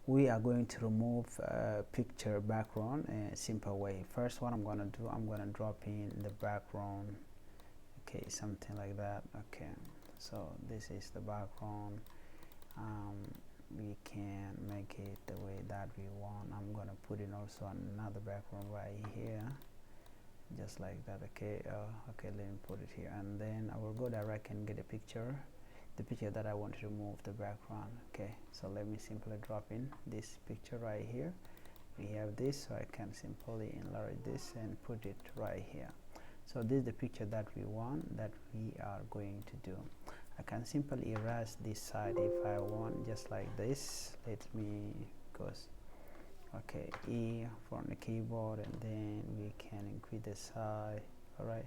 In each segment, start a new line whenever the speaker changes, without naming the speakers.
we are going to remove picture background in a simple way. First, what I'm going to do, I'm going to drop in the background. Okay, something like that. Okay, so this is the background. We can make it the way that we want. I'm going to put in also another background right here, just like that. Okay, okay, let me put it here, and then I will go direct and get a picture, the picture that I want to remove the background. Okay, so let me simply drop in this picture right here. We have this, so I can simply enlarge this and put it right here. So this is the picture that we want, that we are going to do. I can simply erase this side if I want, just like this. Let me go, okay, E from the keyboard, and then we can increase the size. All right,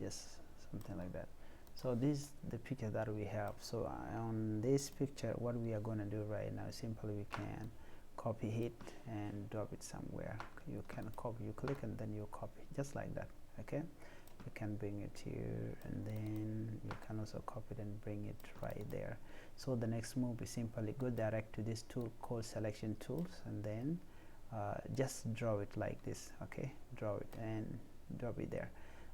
just something like that. So this is the picture that we have. So on this picture, what we are going to do right now, simply we can copy it and drop it somewhere. You can copy, you click and then you copy, just like that. Okay, you can bring it here, and then you can also copy it and bring it right there. So the next move is simply go direct to this tool called selection tools, and then just draw it like this. Okay, draw it and drop it there.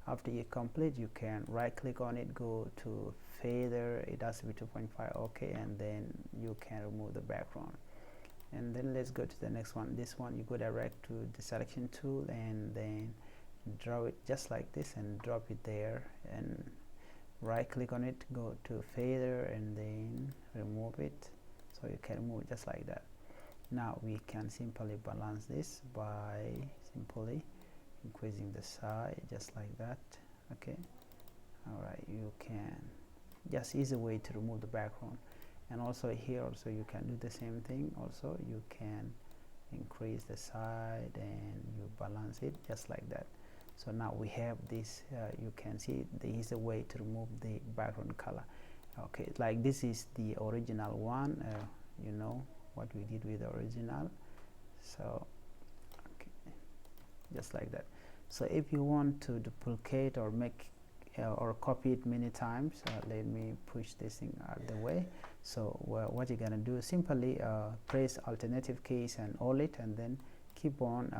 After you complete, you can right click on it, go to fader, it has to be 2.5. okay, and then you can remove the background. And then let's go to the next one. This one, you go direct to the selection tool and then draw it just like this and drop it there, and right click on it, go to fader, and then remove it. So you can remove it just like that. Now we can simply balance this by simply increasing the size, just like that. Okay, all right, you can just easy way to remove the background. And also here also you can do the same thing. Also you can increase the size and you balance it just like that. So now we have this, you can see there is a way to remove the background color. Okay, like this is the original one. You know what we did with the original. So okay, just like that. So if you want to duplicate or make or copy it many times, let me push this thing out of the way. So what you're gonna do is simply press alternative keys and hold it, and then keep on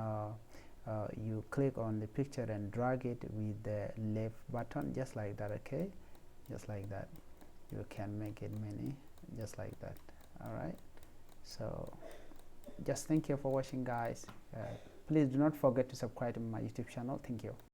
you click on the picture and drag it with the left button, just like that. Okay, just like that. You can make it many, just like that. All right, so just thank you for watching, guys. Please do not forget to subscribe to my YouTube channel. Thank you.